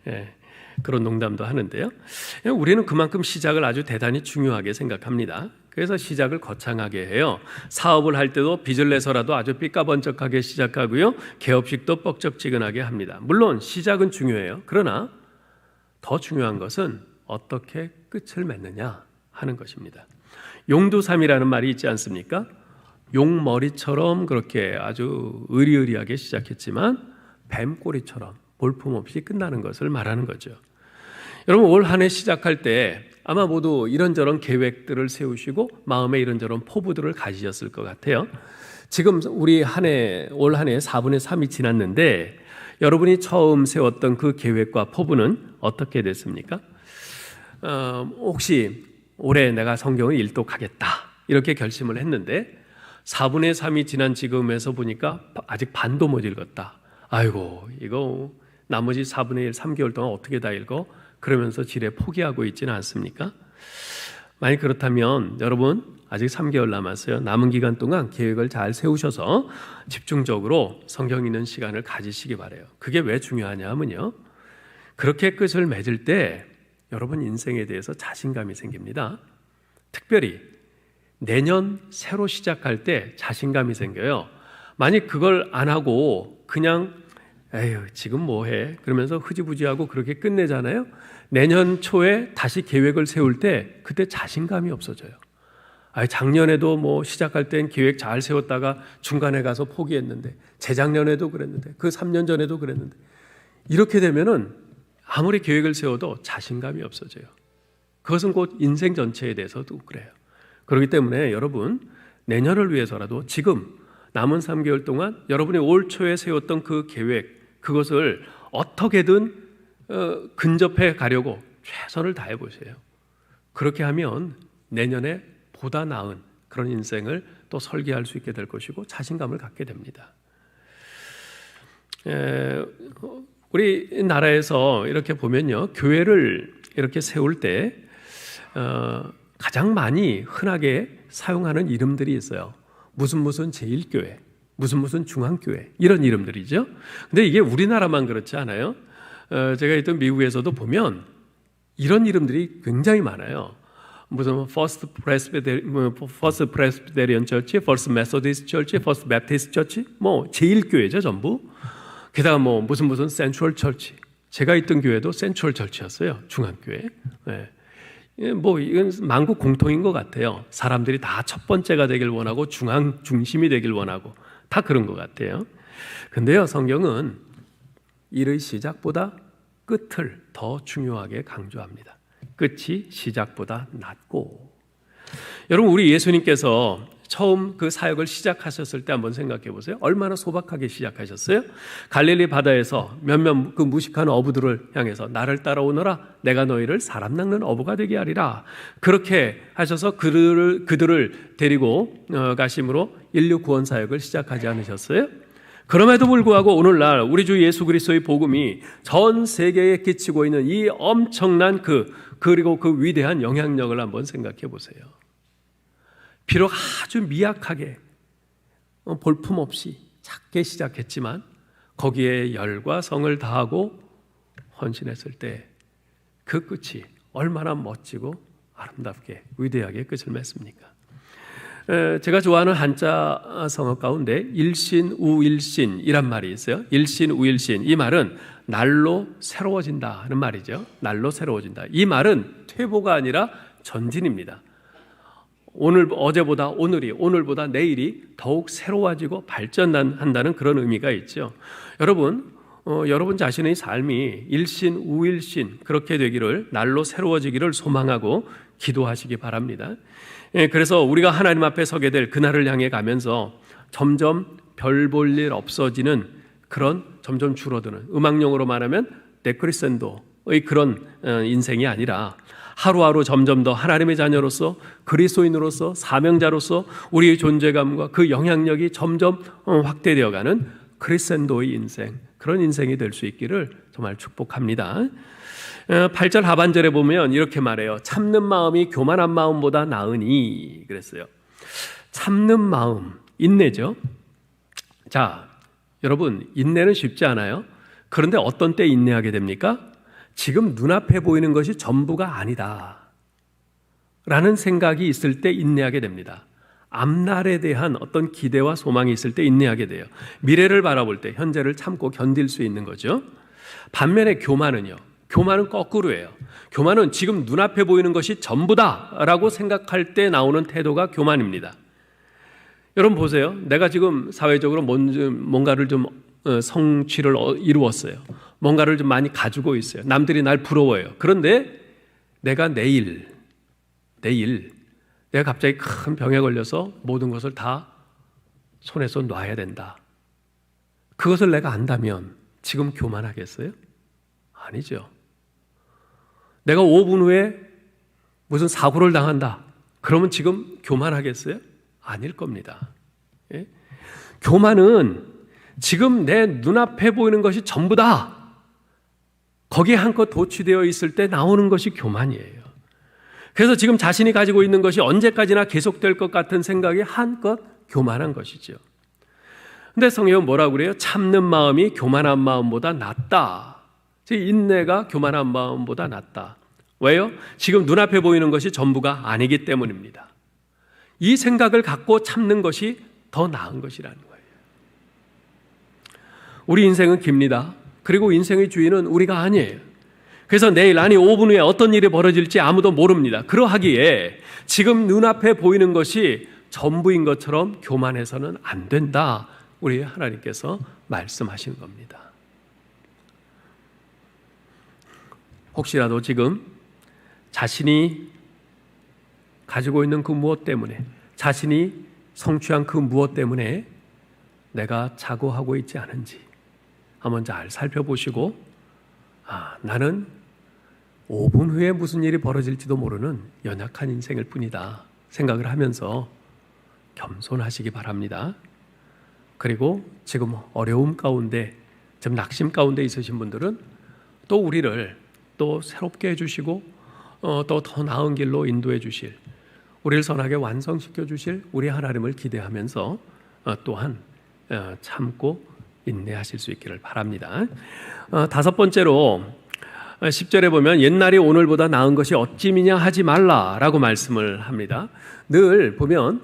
예, 그런 농담도 하는데요. 우리는 그만큼 시작을 아주 대단히 중요하게 생각합니다. 그래서 시작을 거창하게 해요. 사업을 할 때도 빚을 내서라도 아주 삐까번쩍하게 시작하고요, 개업식도 뻑적지근하게 합니다. 물론 시작은 중요해요. 그러나 더 중요한 것은 어떻게 끝을 맺느냐 하는 것입니다. 용두삼이라는 말이 있지 않습니까? 용머리처럼 그렇게 아주 의리의리하게 시작했지만 뱀꼬리처럼 볼품없이 끝나는 것을 말하는 거죠. 여러분, 올 한 해 시작할 때 아마 모두 이런저런 계획들을 세우시고 마음에 이런저런 포부들을 가지셨을 것 같아요. 지금 우리 올 한 해 4분의 3이 지났는데 여러분이 처음 세웠던 그 계획과 포부는 어떻게 됐습니까? 혹시 올해 내가 성경을 일독하겠다 이렇게 결심을 했는데 4분의 3이 지난 지금에서 보니까 아직 반도 못 읽었다. 아이고, 이거 나머지 4분의 1, 3개월 동안 어떻게 다 읽어? 그러면서 지레 포기하고 있지는 않습니까? 만약 그렇다면 여러분 아직 3개월 남았어요. 남은 기간 동안 계획을 잘 세우셔서 집중적으로 성경 읽는 시간을 가지시기 바라요. 그게 왜 중요하냐 하면요, 그렇게 끝을 맺을 때 여러분 인생에 대해서 자신감이 생깁니다. 특별히 내년 새로 시작할 때 자신감이 생겨요. 만약 그걸 안 하고 그냥 에휴 지금 뭐해 그러면서 흐지부지하고 그렇게 끝내잖아요. 내년 초에 다시 계획을 세울 때 그때 자신감이 없어져요. 작년에도 뭐 시작할 땐 계획 잘 세웠다가 중간에 가서 포기했는데, 재작년에도 그랬는데, 그 3년 전에도 그랬는데, 이렇게 되면은 아무리 계획을 세워도 자신감이 없어져요. 그것은 곧 인생 전체에 대해서도 그래요. 그렇기 때문에 여러분 내년을 위해서라도 지금 남은 3개월 동안 여러분이 올 초에 세웠던 그 계획, 그것을 어떻게든 근접해 가려고 최선을 다해 보세요. 그렇게 하면 내년에 보다 나은 그런 인생을 또 설계할 수 있게 될 것이고 자신감을 갖게 됩니다. 우리나라에서 이렇게 보면요, 교회를 이렇게 세울 때 가장 많이 흔하게 사용하는 이름들이 있어요. 무슨 제1교회, 무슨 중앙교회, 이런 이름들이죠. 근데 이게 우리나라만 그렇지 않아요. 제가 있던 미국에서도 보면 이런 이름들이 굉장히 많아요. 무슨 First Presbyterian Church, First Methodist Church, First Baptist Church, 뭐 제1교회죠 전부. 게다가 뭐 무슨 Central Church, 제가 있던 교회도 Central Church였어요, 중앙교회. 네. 뭐 이건 만국 공통인 것 같아요. 사람들이 다 첫 번째가 되길 원하고 중심이 되길 원하고 다 그런 것 같아요. 근데요, 성경은 일의 시작보다 끝을 더 중요하게 강조합니다. 끝이 시작보다 낫고, 여러분, 우리 예수님께서 처음 그 사역을 시작하셨을 때 한번 생각해 보세요. 얼마나 소박하게 시작하셨어요? 갈릴리 바다에서 몇몇 그 무식한 어부들을 향해서 나를 따라오너라, 내가 너희를 사람 낚는 어부가 되게 하리라. 그렇게 하셔서 그들을 데리고 가심으로 인류 구원 사역을 시작하지 않으셨어요? 그럼에도 불구하고 오늘날 우리 주 예수 그리스도의 복음이 전 세계에 끼치고 있는 이 엄청난 그리고 그 위대한 영향력을 한번 생각해 보세요. 비록 아주 미약하게 볼품없이 작게 시작했지만 거기에 열과 성을 다하고 헌신했을 때 그 끝이 얼마나 멋지고 아름답게 위대하게 끝을 맺습니까? 제가 좋아하는 한자 성어 가운데 일신우일신이란 말이 있어요. 일신우일신, 이 말은 날로 새로워진다 하는 말이죠. 날로 새로워진다. 이 말은 퇴보가 아니라 전진입니다. 어제보다 오늘이, 오늘보다 내일이 더욱 새로워지고 발전한다는 그런 의미가 있죠. 여러분 자신의 삶이 일신우일신 그렇게 되기를, 날로 새로워지기를 소망하고 기도하시기 바랍니다. 그래서 우리가 하나님 앞에 서게 될 그날을 향해 가면서 점점 별 볼 일 없어지는 그런, 점점 줄어드는, 음악용어로 말하면 데크리센도의 그런 인생이 아니라 하루하루 점점 더 하나님의 자녀로서, 그리스도인으로서, 사명자로서 우리의 존재감과 그 영향력이 점점 확대되어가는 크리센도의 인생, 그런 인생이 될 수 있기를 정말 축복합니다. 8절 하반절에 보면 이렇게 말해요. 참는 마음이 교만한 마음보다 나으니 그랬어요. 참는 마음, 인내죠. 자, 여러분, 인내는 쉽지 않아요. 그런데 어떤 때 인내하게 됩니까? 지금 눈앞에 보이는 것이 전부가 아니다 라는 생각이 있을 때 인내하게 됩니다. 앞날에 대한 어떤 기대와 소망이 있을 때 인내하게 돼요. 미래를 바라볼 때 현재를 참고 견딜 수 있는 거죠. 반면에 교만은요, 교만은 거꾸로예요. 교만은 지금 눈앞에 보이는 것이 전부다라고 생각할 때 나오는 태도가 교만입니다. 여러분 보세요. 내가 지금 사회적으로 뭔가를 좀 성취를 이루었어요. 뭔가를 좀 많이 가지고 있어요. 남들이 날 부러워해요. 그런데 내가 내일 내가 갑자기 큰 병에 걸려서 모든 것을 다 손에서 놔야 된다. 그것을 내가 안다면 지금 교만하겠어요? 아니죠. 내가 5분 후에 무슨 사고를 당한다. 그러면 지금 교만하겠어요? 아닐 겁니다. 예? 교만은 지금 내 눈앞에 보이는 것이 전부다. 거기에 한껏 도취되어 있을 때 나오는 것이 교만이에요. 그래서 지금 자신이 가지고 있는 것이 언제까지나 계속될 것 같은 생각이 한껏 교만한 것이죠. 근데 성경은 뭐라고 그래요? 참는 마음이 교만한 마음보다 낫다. 인내가 교만한 마음보다 낫다. 왜요? 지금 눈앞에 보이는 것이 전부가 아니기 때문입니다. 이 생각을 갖고 참는 것이 더 나은 것이라는 거예요. 우리 인생은 깁니다. 그리고 인생의 주인은 우리가 아니에요. 그래서 내일, 아니 5분 후에 어떤 일이 벌어질지 아무도 모릅니다. 그러하기에 지금 눈앞에 보이는 것이 전부인 것처럼 교만해서는 안 된다. 우리 하나님께서 말씀하시는 겁니다. 혹시라도 지금 자신이 가지고 있는 그 무엇 때문에, 자신이 성취한 그 무엇 때문에 내가 자고하고 있지 않은지 한번 잘 살펴보시고, 나는 5분 후에 무슨 일이 벌어질지도 모르는 연약한 인생일 뿐이다 생각을 하면서 겸손하시기 바랍니다. 그리고 지금 어려움 가운데, 지금 낙심 가운데 있으신 분들은 또 우리를 또 새롭게 해주시고 또 더 나은 길로 인도해 주실, 우리를 선하게 완성시켜 주실 우리 하나님을 기대하면서 또한 참고 인내하실 수 있기를 바랍니다. 다섯 번째로 10절에 보면 옛날이 오늘보다 나은 것이 어찌미냐 하지 말라라고 말씀을 합니다. 늘 보면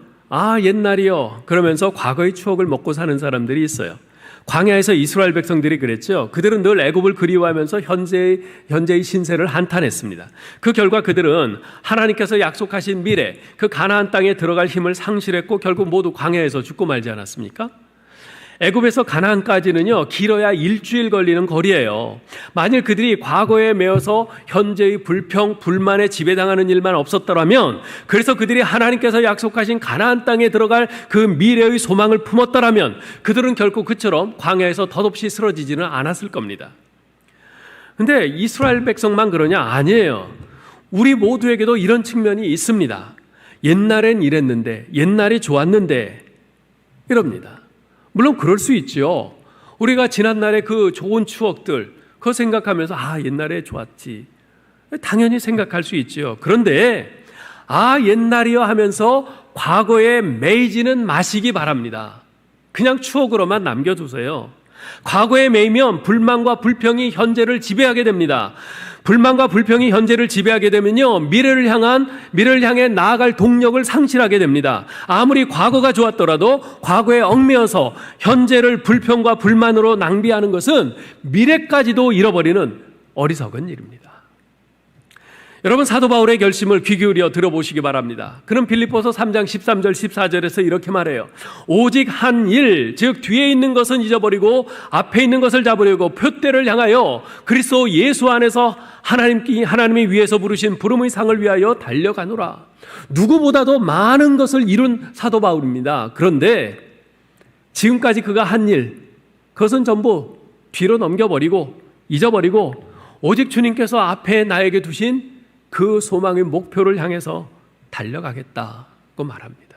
옛날이요 그러면서 과거의 추억을 먹고 사는 사람들이 있어요. 광야에서 이스라엘 백성들이 그랬죠. 그들은 늘 애굽을 그리워하면서 현재의 신세를 한탄했습니다. 그 결과 그들은 하나님께서 약속하신 미래, 그 가나안 땅에 들어갈 힘을 상실했고 결국 모두 광야에서 죽고 말지 않았습니까? 애굽에서 가나안까지는요, 길어야 일주일 걸리는 거리예요. 만일 그들이 과거에 매여서 현재의 불평, 불만에 지배당하는 일만 없었더라면, 그래서 그들이 하나님께서 약속하신 가나안 땅에 들어갈 그 미래의 소망을 품었더라면 그들은 결코 그처럼 광야에서 덧없이 쓰러지지는 않았을 겁니다. 근데 이스라엘 백성만 그러냐? 아니에요. 우리 모두에게도 이런 측면이 있습니다. 옛날엔 이랬는데, 옛날이 좋았는데, 이럽니다. 물론 그럴 수 있죠. 우리가 지난날의 그 좋은 추억들, 그거 생각하면서 옛날에 좋았지, 당연히 생각할 수 있죠. 그런데 옛날이요 하면서 과거에 매이지는 마시기 바랍니다. 그냥 추억으로만 남겨두세요. 과거에 매이면 불만과 불평이 현재를 지배하게 됩니다. 불만과 불평이 현재를 지배하게 되면요, 미래를 향해 나아갈 동력을 상실하게 됩니다. 아무리 과거가 좋았더라도 과거에 얽매여서 현재를 불평과 불만으로 낭비하는 것은 미래까지도 잃어버리는 어리석은 일입니다. 여러분, 사도 바울의 결심을 귀 기울여 들어보시기 바랍니다. 그는 빌립보서 3장 13절 14절에서 이렇게 말해요. 오직 한 일, 즉 뒤에 있는 것은 잊어버리고 앞에 있는 것을 잡으려고 표대를 향하여 그리스도 예수 안에서 하나님이 위에서 부르신 부름의 상을 위하여 달려가노라. 누구보다도 많은 것을 이룬 사도 바울입니다. 그런데 지금까지 그가 한 일, 그것은 전부 뒤로 넘겨버리고 잊어버리고 오직 주님께서 앞에 나에게 두신 그 소망의 목표를 향해서 달려가겠다고 말합니다.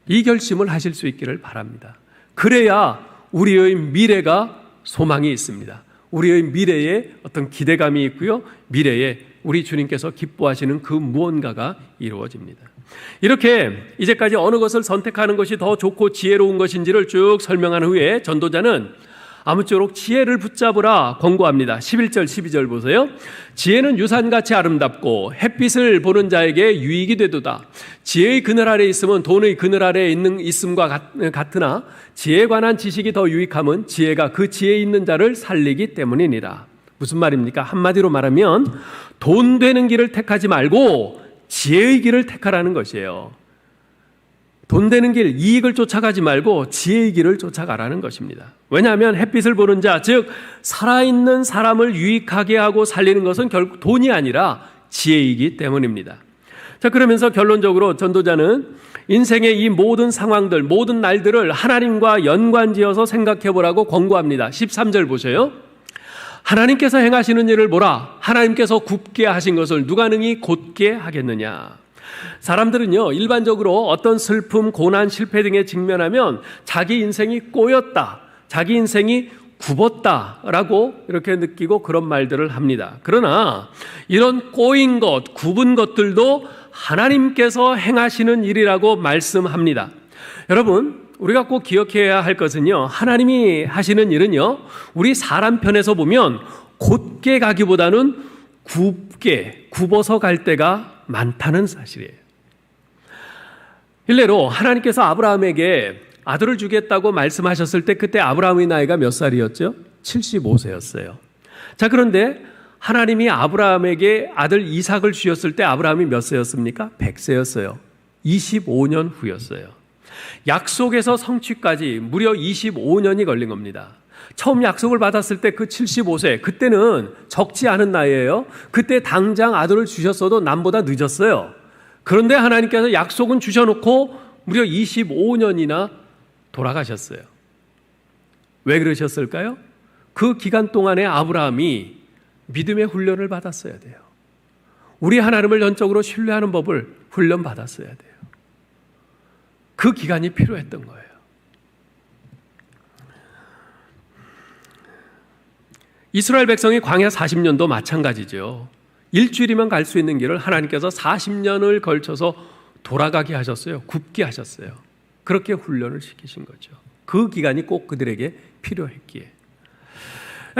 이 결심을 하실 수 있기를 바랍니다. 그래야 우리의 미래가 소망이 있습니다. 우리의 미래에 어떤 기대감이 있고요, 미래에 우리 주님께서 기뻐하시는 그 무언가가 이루어집니다. 이렇게 이제까지 어느 것을 선택하는 것이 더 좋고 지혜로운 것인지를 쭉 설명한 후에 전도자는 아무쪼록 지혜를 붙잡으라 권고합니다. 11절 12절 보세요. 지혜는 유산같이 아름답고 햇빛을 보는 자에게 유익이 되도다. 지혜의 그늘 아래 있으면 돈의 그늘 아래 있음과 같으나 지혜에 관한 지식이 더 유익함은 지혜가 그 지혜에 있는 자를 살리기 때문이니라. 무슨 말입니까? 한마디로 말하면 돈 되는 길을 택하지 말고 지혜의 길을 택하라는 것이에요. 돈 되는 길, 이익을 쫓아가지 말고 지혜의 길을 쫓아가라는 것입니다. 왜냐하면 햇빛을 보는 자, 즉 살아있는 사람을 유익하게 하고 살리는 것은 결국 돈이 아니라 지혜이기 때문입니다. 자, 그러면서 결론적으로 전도자는 인생의 이 모든 상황들, 모든 날들을 하나님과 연관지어서 생각해 보라고 권고합니다. 13절 보세요. 하나님께서 행하시는 일을 보라. 하나님께서 굽게 하신 것을 누가 능히 곧게 하겠느냐. 사람들은요, 일반적으로 어떤 슬픔, 고난, 실패 등에 직면하면 자기 인생이 꼬였다, 자기 인생이 굽었다라고 이렇게 느끼고 그런 말들을 합니다. 그러나 이런 꼬인 것, 굽은 것들도 하나님께서 행하시는 일이라고 말씀합니다. 여러분, 우리가 꼭 기억해야 할 것은요, 하나님이 하시는 일은요, 우리 사람 편에서 보면 곧게 가기보다는 굽어서 갈 때가 많다는 사실이에요. 일례로 하나님께서 아브라함에게 아들을 주겠다고 말씀하셨을 때 그때 아브라함의 나이가 몇 살이었죠? 75세였어요. 자, 그런데 하나님이 아브라함에게 아들 이삭을 주셨을 때 아브라함이 몇 세였습니까? 100세였어요. 25년 후였어요. 약속에서 성취까지 무려 25년이 걸린 겁니다. 처음 약속을 받았을 때 그 75세, 그때는 적지 않은 나이예요. 그때 당장 아들을 주셨어도 남보다 늦었어요. 그런데 하나님께서 약속은 주셔놓고 무려 25년이나 돌아가셨어요. 왜 그러셨을까요? 그 기간 동안에 아브라함이 믿음의 훈련을 받았어야 돼요. 우리 하나님을 전적으로 신뢰하는 법을 훈련받았어야 돼요. 그 기간이 필요했던 거예요. 이스라엘 백성이 광야 40년도 마찬가지죠. 일주일이면 갈 수 있는 길을 하나님께서 40년을 걸쳐서 돌아가게 하셨어요. 굽게 하셨어요. 그렇게 훈련을 시키신 거죠. 그 기간이 꼭 그들에게 필요했기에.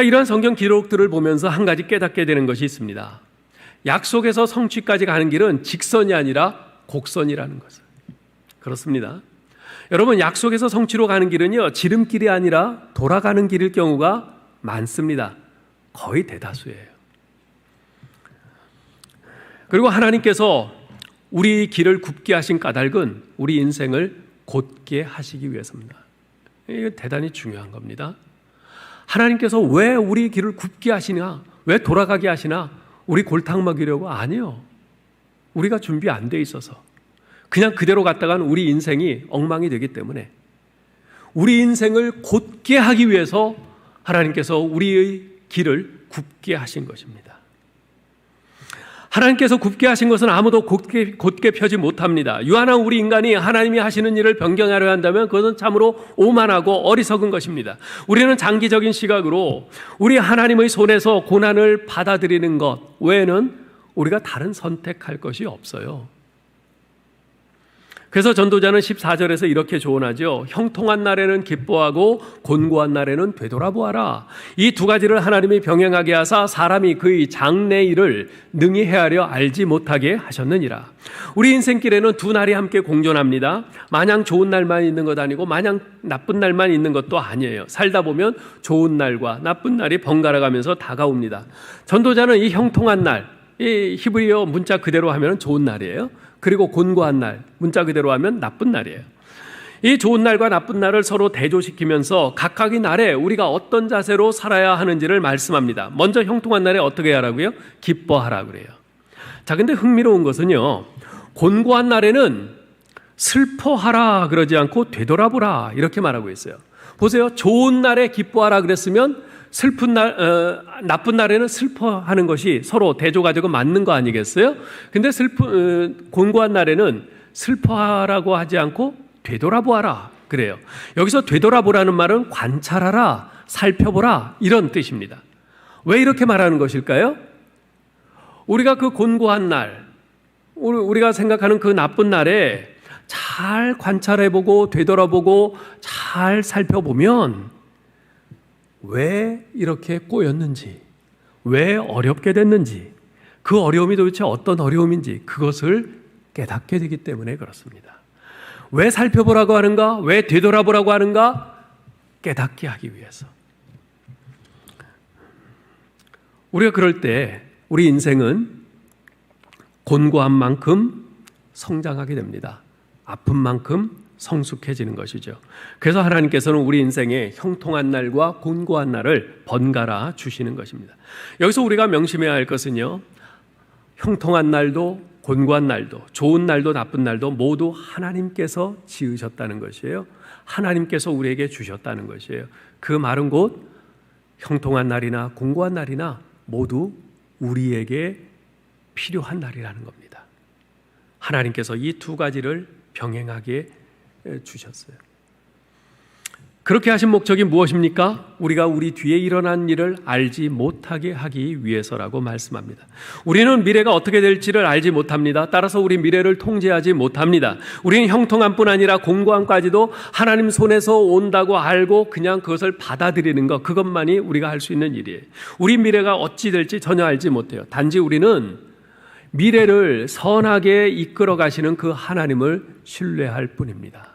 이런 성경 기록들을 보면서 한 가지 깨닫게 되는 것이 있습니다. 약속에서 성취까지 가는 길은 직선이 아니라 곡선이라는 것을. 그렇습니다. 여러분, 약속에서 성취로 가는 길은요, 지름길이 아니라 돌아가는 길일 경우가 많습니다. 거의 대다수예요. 그리고 하나님께서 우리 길을 굽게 하신 까닭은 우리 인생을 곧게 하시기 위해서입니다. 이거 대단히 중요한 겁니다. 하나님께서 왜 우리 길을 굽게 하시냐? 왜 돌아가게 하시나? 우리 골탕 먹이려고? 아니요. 우리가 준비 안 돼 있어서. 그냥 그대로 갔다간 우리 인생이 엉망이 되기 때문에 우리 인생을 곧게 하기 위해서 하나님께서 우리의 길을 굽게 하신 것입니다. 하나님께서 굽게 하신 것은 아무도 곧게 펴지 못합니다. 유한한 우리 인간이 하나님이 하시는 일을 변경하려 한다면 그것은 참으로 오만하고 어리석은 것입니다. 우리는 장기적인 시각으로 우리 하나님의 손에서 고난을 받아들이는 것 외에는 우리가 다른 선택할 것이 없어요. 그래서 전도자는 14절에서 이렇게 조언하죠. 형통한 날에는 기뻐하고 곤고한 날에는 되돌아보아라. 이 두 가지를 하나님이 병행하게 하사 사람이 그의 장래 일을 능히 헤아려 알지 못하게 하셨느니라. 우리 인생길에는 두 날이 함께 공존합니다. 마냥 좋은 날만 있는 것 아니고 마냥 나쁜 날만 있는 것도 아니에요. 살다 보면 좋은 날과 나쁜 날이 번갈아 가면서 다가옵니다. 전도자는 이 형통한 날, 이 히브리어 문자 그대로 하면 좋은 날이에요. 그리고 곤고한 날, 문자 그대로 하면 나쁜 날이에요. 이 좋은 날과 나쁜 날을 서로 대조시키면서 각각의 날에 우리가 어떤 자세로 살아야 하는지를 말씀합니다. 먼저 형통한 날에 어떻게 하라고요? 기뻐하라 그래요. 자, 근데 흥미로운 것은요, 곤고한 날에는 슬퍼하라 그러지 않고 되돌아보라 이렇게 말하고 있어요. 보세요. 좋은 날에 기뻐하라 그랬으면 나쁜 날에는 슬퍼하는 것이 서로 대조가지고 맞는 거 아니겠어요? 근데 곤고한 날에는 슬퍼하라고 하지 않고 되돌아보아라 그래요. 여기서 되돌아보라는 말은 관찰하라, 살펴보라 이런 뜻입니다. 왜 이렇게 말하는 것일까요? 우리가 그 곤고한 날, 우리가 생각하는 그 나쁜 날에 잘 관찰해보고 되돌아보고 잘 살펴보면 왜 이렇게 꼬였는지, 왜 어렵게 됐는지, 그 어려움이 도대체 어떤 어려움인지 그것을 깨닫게 되기 때문에 그렇습니다. 왜 살펴보라고 하는가? 왜 되돌아보라고 하는가? 깨닫게 하기 위해서. 우리가 그럴 때 우리 인생은 곤고한 만큼 성장하게 됩니다. 아픈 만큼 성숙해지는 것이죠. 그래서 하나님께서는 우리 인생에 형통한 날과 곤고한 날을 번갈아 주시는 것입니다. 여기서 우리가 명심해야 할 것은요, 형통한 날도 곤고한 날도 좋은 날도 나쁜 날도 모두 하나님께서 지으셨다는 것이에요. 하나님께서 우리에게 주셨다는 것이에요. 그 말은 곧 형통한 날이나 곤고한 날이나 모두 우리에게 필요한 날이라는 겁니다. 하나님께서 이 두 가지를 병행하게 주셨어요. 그렇게 하신 목적이 무엇입니까? 우리가 우리 뒤에 일어난 일을 알지 못하게 하기 위해서라고 말씀합니다. 우리는 미래가 어떻게 될지를 알지 못합니다. 따라서 우리 미래를 통제하지 못합니다. 우리는 형통함뿐 아니라 곤고함까지도 하나님 손에서 온다고 알고 그냥 그것을 받아들이는 것, 그것만이 우리가 할 수 있는 일이에요. 우리 미래가 어찌 될지 전혀 알지 못해요. 단지 우리는 미래를 선하게 이끌어 가시는 그 하나님을 신뢰할 뿐입니다.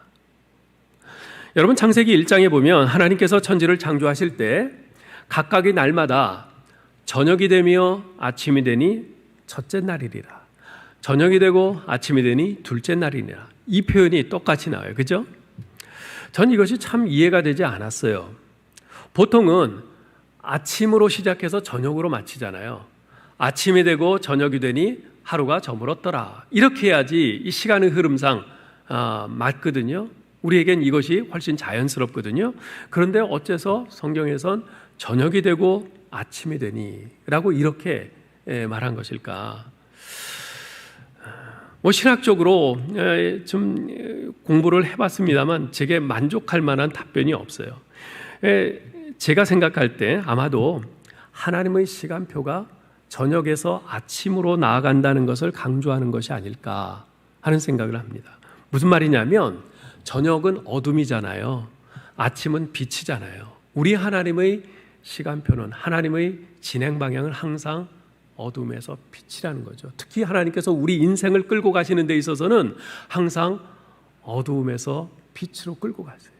여러분, 창세기 1장에 보면 하나님께서 천지를 창조하실 때 각각의 날마다 저녁이 되며 아침이 되니 첫째 날이리라, 저녁이 되고 아침이 되니 둘째 날이니라. 이 표현이 똑같이 나와요. 그죠? 전 이것이 참 이해가 되지 않았어요. 보통은 아침으로 시작해서 저녁으로 마치잖아요. 아침이 되고 저녁이 되니 하루가 저물었더라. 이렇게 해야지 이 시간의 흐름상 맞거든요. 우리에겐 이것이 훨씬 자연스럽거든요. 그런데 어째서 성경에선 저녁이 되고 아침이 되니 라고 이렇게 말한 것일까? 신학적으로 좀 공부를 해봤습니다만 제게 만족할 만한 답변이 없어요. 제가 생각할 때 아마도 하나님의 시간표가 저녁에서 아침으로 나아간다는 것을 강조하는 것이 아닐까 하는 생각을 합니다. 무슨 말이냐면 저녁은 어둠이잖아요. 아침은 빛이잖아요. 우리 하나님의 시간표는, 하나님의 진행 방향은 항상 어둠에서 빛이라는 거죠. 특히 하나님께서 우리 인생을 끌고 가시는 데 있어서는 항상 어두움에서 빛으로 끌고 가세요.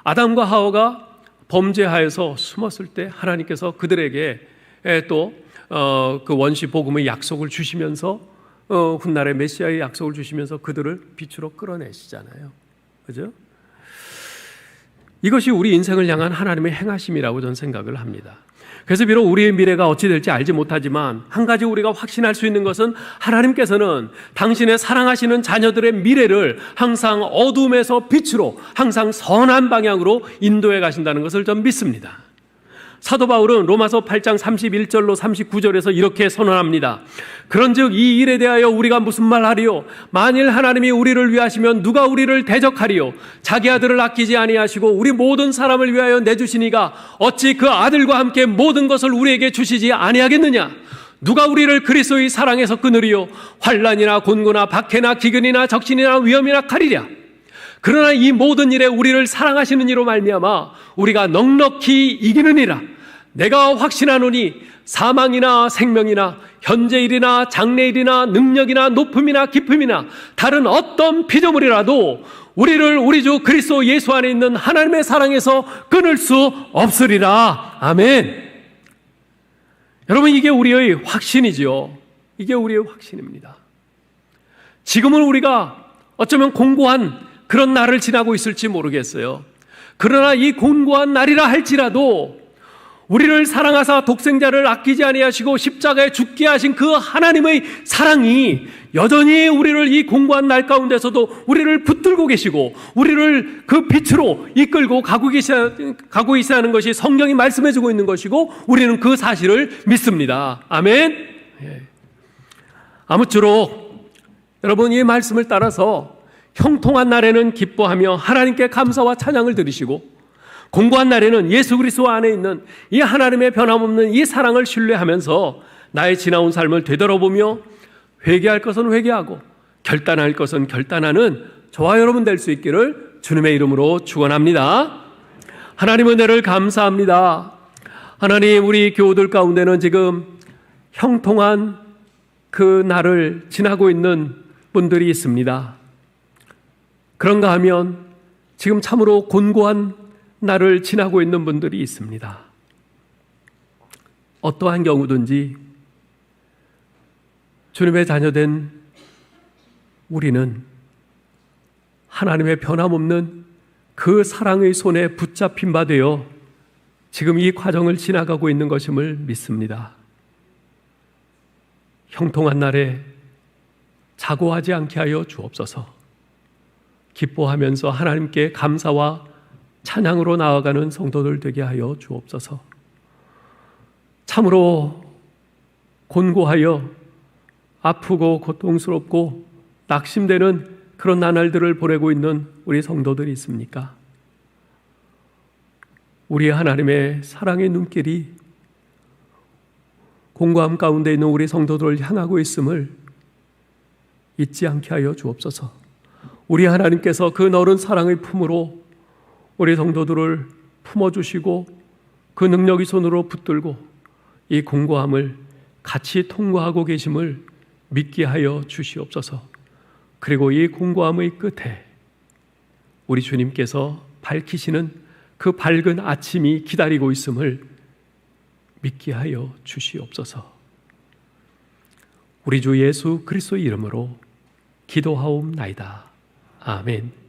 아담과 하와가 범죄하여서 숨었을 때 하나님께서 그들에게 또 그 원시 복음의 약속을 주시면서 훗날에 메시아의 약속을 주시면서 그들을 빛으로 끌어내시잖아요. 그죠? 이것이 우리 인생을 향한 하나님의 행하심이라고 저는 생각을 합니다. 그래서 비록 우리의 미래가 어찌 될지 알지 못하지만 한 가지 우리가 확신할 수 있는 것은 하나님께서는 당신의 사랑하시는 자녀들의 미래를 항상 어둠에서 빛으로, 항상 선한 방향으로 인도해 가신다는 것을 전 믿습니다. 사도 바울은 로마서 8장 31절로 39절에서 이렇게 선언합니다. 그런즉 이 일에 대하여 우리가 무슨 말하리요? 만일 하나님이 우리를 위하시면 누가 우리를 대적하리요? 자기 아들을 아끼지 아니하시고 우리 모든 사람을 위하여 내주시니가 어찌 그 아들과 함께 모든 것을 우리에게 주시지 아니하겠느냐? 누가 우리를 그리스도의 사랑에서 끊으리요? 환난이나 곤고나 박해나 기근이나 적신이나 위험이나 칼이랴. 그러나 이 모든 일에 우리를 사랑하시는 이로 말미암아 우리가 넉넉히 이기느니라. 내가 확신하노니 사망이나 생명이나 현재일이나 장래일이나 능력이나 높음이나 깊음이나 다른 어떤 피조물이라도 우리를 우리 주 그리스도 예수 안에 있는 하나님의 사랑에서 끊을 수 없으리라. 아멘. 여러분, 이게 우리의 확신이죠. 이게 우리의 확신입니다. 지금은 우리가 어쩌면 공고한 그런 날을 지나고 있을지 모르겠어요. 그러나 이 공고한 날이라 할지라도 우리를 사랑하사 독생자를 아끼지 아니하시고 십자가에 죽게 하신 그 하나님의 사랑이 여전히 우리를 이 공고한 날 가운데서도 우리를 붙들고 계시고 우리를 그 빛으로 이끌고 가고 있어야 하는 것이 성경이 말씀해주고 있는 것이고 우리는 그 사실을 믿습니다. 아멘. 아무쪼록 여러분, 이 말씀을 따라서 형통한 날에는 기뻐하며 하나님께 감사와 찬양을 드리시고 공고한 날에는 예수 그리스도 안에 있는 이 하나님의 변함없는 이 사랑을 신뢰하면서 나의 지나온 삶을 되돌아보며 회개할 것은 회개하고 결단할 것은 결단하는 저와 여러분 될 수 있기를 주님의 이름으로 축원합니다. 하나님 은혜를 감사합니다. 하나님, 우리 교우들 가운데는 지금 형통한 그 날을 지나고 있는 분들이 있습니다. 그런가 하면 지금 참으로 곤고한 날을 지나고 있는 분들이 있습니다. 어떠한 경우든지 주님의 자녀된 우리는 하나님의 변함없는 그 사랑의 손에 붙잡힌 바 되어 지금 이 과정을 지나가고 있는 것임을 믿습니다. 형통한 날에 자고하지 않게 하여 주옵소서. 기뻐하면서 하나님께 감사와 찬양으로 나아가는 성도들 되게 하여 주옵소서. 참으로 곤고하여 아프고 고통스럽고 낙심되는 그런 나날들을 보내고 있는 우리 성도들이 있습니까? 우리 하나님의 사랑의 눈길이 공고함 가운데 있는 우리 성도들을 향하고 있음을 잊지 않게 하여 주옵소서. 우리 하나님께서 그 너른 사랑의 품으로 우리 성도들을 품어주시고 그 능력의 손으로 붙들고 이 공고함을 같이 통과하고 계심을 믿게 하여 주시옵소서. 그리고 이 공고함의 끝에 우리 주님께서 밝히시는 그 밝은 아침이 기다리고 있음을 믿게 하여 주시옵소서. 우리 주 예수 그리스도의 이름으로 기도하옵나이다. 아멘.